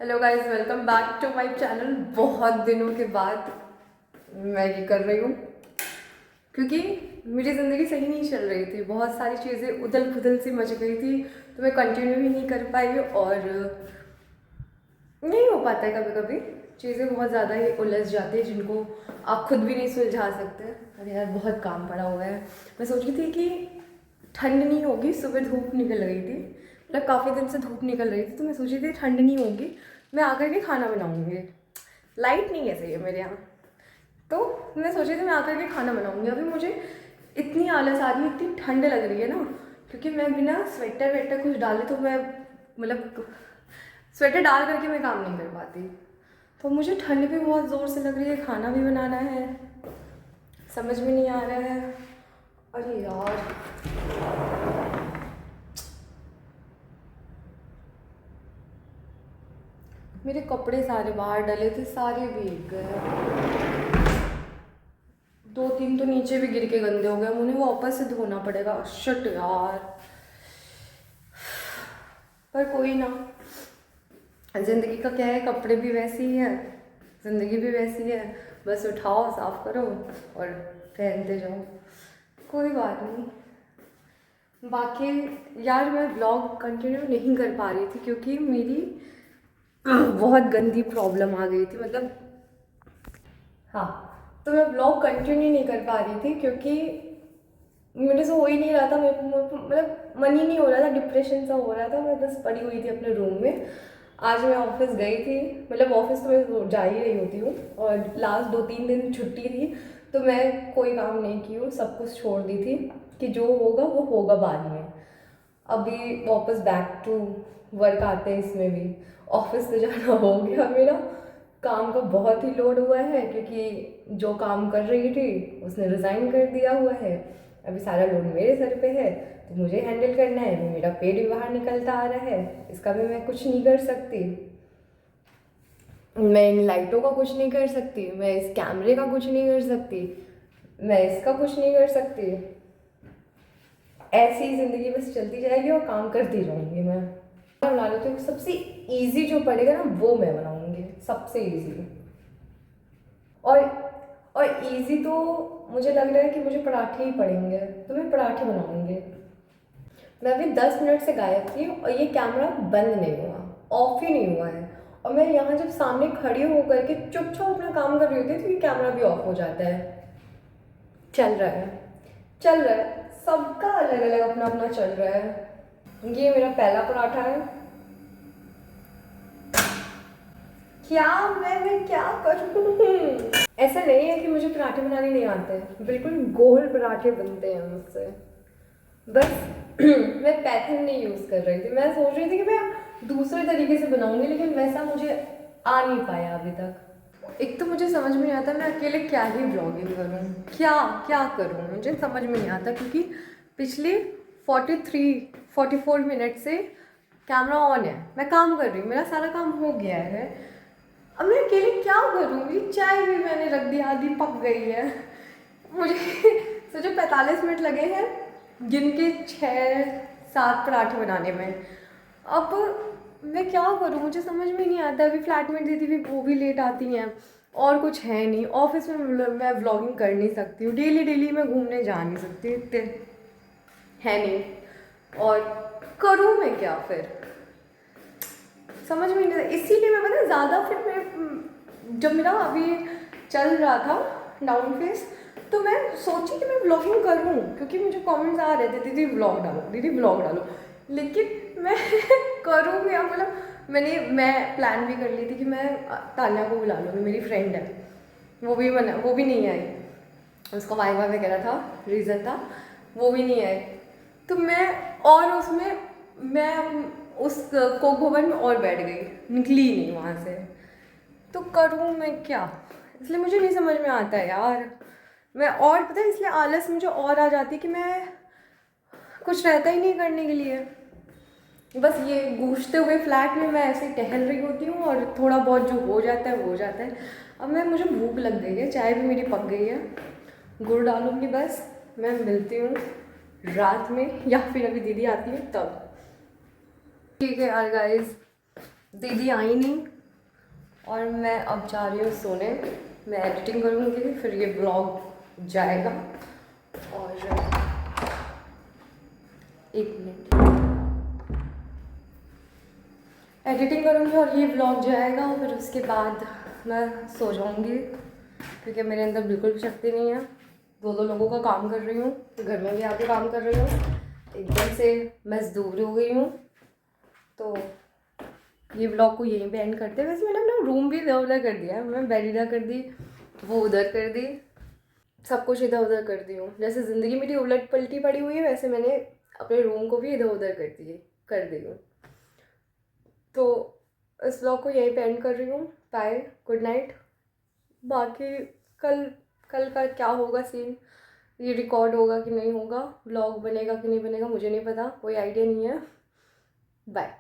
Hello guys, welcome back to my channel. बहुत दिनों के बाद मैं ये कर रही हूँ क्योंकि मेरी ज़िंदगी सही नहीं चल रही थी। बहुत सारी चीज़ें उथल पुथल सी मच गई थी, तो मैं कंटिन्यू ही नहीं कर पाई और नहीं हो पाता है। कभी कभी चीज़ें बहुत ज़्यादा ही उलझ जाती है जिनको आप खुद भी नहीं सुलझा सकते। अरे यार, बहुत काम पड़ा हुआ है। मैं सोच रही थी कि ठंड नहीं होगी, सुबह धूप निकल रही थी, मतलब काफ़ी दिन से धूप निकल रही थी, तो मैं सोच रही थी ठंड नहीं होगी, मैं आकर के खाना बनाऊँगी। लाइट नहीं है सही है मेरे यहाँ, तो मैं सोच रही थी मैं आकर के खाना बनाऊँगी। अभी मुझे इतनी आलस आ रही है, इतनी ठंड लग रही है ना, क्योंकि मैं बिना स्वेटर वेटर कुछ डाले तो मैं मतलब स्वेटर डाल करके मैं काम नहीं कर पाती। तो मुझे ठंड भी बहुत ज़ोर से लग रही है, खाना भी बनाना है, समझ में नहीं आ रहा है। अरे यार, मेरे कपड़े सारे बाहर डले थे, सारे भीग गए। दो तीन तो नीचे भी गिर के गंदे हो गए, उन्हें वापस से धोना पड़ेगा। शिट यार, पर कोई ना, ज़िंदगी का क्या है, कपड़े भी वैसे ही है, ज़िंदगी भी वैसी है। बस उठाओ, साफ करो और पहनते जाओ, कोई बात नहीं। बाकी यार, मैं ब्लॉग कंटिन्यू नहीं कर पा रही थी क्योंकि मेरी बहुत गंदी प्रॉब्लम आ गई थी। मतलब हाँ, तो मैं ब्लॉग कंटिन्यू नहीं कर पा रही थी क्योंकि मेरे से हो ही नहीं रहा था। मतलब मन ही नहीं हो रहा था, डिप्रेशन सा हो रहा था। मैं बस पड़ी हुई थी अपने रूम में। आज मैं ऑफिस गई थी, मतलब ऑफिस तो मैं जा ही रही होती हूँ, और लास्ट 2-3 दिन छुट्टी थी, तो मैं कोई काम नहीं की हूँ, सब कुछ छोड़ दी थी कि जो होगा वो होगा बाद में। अभी वापस बैक टू वर्क आते हैं, इसमें भी ऑफिस से जाना हो गया मेरा। काम का बहुत ही लोड हुआ है क्योंकि जो काम कर रही थी उसने रिज़ाइन कर दिया हुआ है। अभी सारा लोड मेरे सर पे है, तो मुझे हैंडल करना है। अभी मेरा पेट भी बाहर निकलता आ रहा है, इसका भी मैं कुछ नहीं कर सकती। मैं इन लाइटों का कुछ नहीं कर सकती, मैं इस कैमरे का कुछ नहीं कर सकती, मैं इसका कुछ नहीं कर सकती। ऐसी ही ज़िंदगी बस चलती जाएगी और काम करती जाऊँगी। मैं बना लेती हूँ, सबसे इजी जो पड़ेगा ना वो मैं बनाऊँगी, सबसे इजी। और और इजी तो मुझे लग रहा है कि मुझे पराठे ही पड़ेंगे, तो मैं पराठे बनाऊँगी। मैं अभी 10 मिनट से गायब थी और ये कैमरा बंद नहीं हुआ, ऑफ ही नहीं हुआ है। और मैं यहाँ जब सामने खड़ी होकर के चुपचाप अपना काम कर रही होती है तो ये कैमरा भी ऑफ हो जाता है। चल रहा है, चल रहा है, सबका अलग अलग अपना अपना चल रहा है। ये मेरा पहला पराठा है। क्या मैं क्या करूँ? ऐसा नहीं है कि मुझे पराठे बनाने नहीं आते, बिल्कुल गोल पराठे बनते हैं मुझसे। बस मैं पैटर्न नहीं यूज़ कर रही थी। मैं सोच रही थी कि मैं दूसरे तरीके से बनाऊंगी, लेकिन वैसा मुझे आ नहीं पाया अभी तक। एक तो मुझे समझ में नहीं आता मैं अकेले क्या ही ब्लॉगिंग करूँ, क्या क्या करूँ, मुझे समझ में नहीं आता। क्योंकि पिछले 43-44 मिनट से कैमरा ऑन है, मैं काम कर रही हूँ, मेरा सारा काम हो गया है। अब मैं अकेले क्या करूँगी? चाय भी मैंने रख दी, आधी पक गई है। मुझे सोचो 45 मिनट लगे हैं गिन के 6-7 पराठे बनाने में। अब मैं क्या करूँ, मुझे समझ में नहीं आता। अभी फ्लैटमेट दीदी भी वो भी लेट आती हैं, और कुछ है नहीं। ऑफिस में मैं व्लॉगिंग कर नहीं सकती हूँ, डेली डेली मैं घूमने जा नहीं सकती, इतने है नहीं। और करूँ मैं क्या फिर, समझ में नहीं आता। इसीलिए मैं पता ज़्यादा फिर मैं जब मेरा अभी चल रहा था डाउन फेस, तो मैं सोची कि मैं व्लॉगिंग करूँ, क्योंकि मुझे कमेंट्स आ रहे थे दीदी व्लॉग डालो, दीदी व्लॉग डालो। लेकिन मैं करूँ क्या? मतलब मैं प्लान भी कर ली थी कि मैं तान्या को बुला लूँगी, मेरी फ्रेंड है, वो भी नहीं आई। उसका वाइवा वगैरह था, रीज़न था, वो भी नहीं आए। तो मैं और उसमें मैं उस कोक भवन में और बैठ गई, निकली ही नहीं वहाँ से। तो करूँ मैं क्या? इसलिए मुझे नहीं समझ में आता है यार। मैं और पता है, इसलिए आलस मुझे और आ जाती है कि मैं कुछ रहता ही नहीं करने के लिए। बस ये गूंजते हुए फ्लैट में मैं ऐसे ही टहल रही होती हूँ, और थोड़ा बहुत जो हो जाता है हो जाता है। अब मुझे भूख लग गई है, चाय भी मेरी पक गई है, गुड़ डालूंगी बस। मैं मिलती हूँ रात में, या फिर अभी दीदी आती है तब। ठीक है यार गाइस, दीदी आई नहीं, और मैं अब जा रही हूँ सोने। मैं एडिटिंग करूँगी, फिर ये ब्लॉग जाएगा। और 1 मिनट, एडिटिंग करूँगी और ये ब्लॉग जाएगा। फिर उसके बाद मैं सो जाऊँगी, क्योंकि मेरे अंदर बिल्कुल भी शक्ति नहीं है। 2 लोगों का काम कर रही हूँ, घर में भी आके काम कर रही हूँ, एकदम से मजदूर हो गई हूँ। तो ये ब्लॉग को यहीं पे एंड करते हैं। वैसे मैंने अपना रूम भी इधर उधर कर दिया है। मैं बेड इधर कर दी, वो उधर कर दी, सब कुछ इधर उधर कर दी हूँ। जैसे ज़िंदगी मेरी उलट पलटी पड़ी हुई है, वैसे मैंने अपने रूम को भी इधर उधर कर दी हूँ। तो इस ब्लॉग को यहीं पे एंड कर रही हूँ। Bye, good night. बाकी कल कल का क्या होगा सीन, ये रिकॉर्ड होगा कि नहीं होगा, ब्लॉग बनेगा कि नहीं बनेगा, मुझे नहीं पता, कोई आइडिया नहीं है। बाय।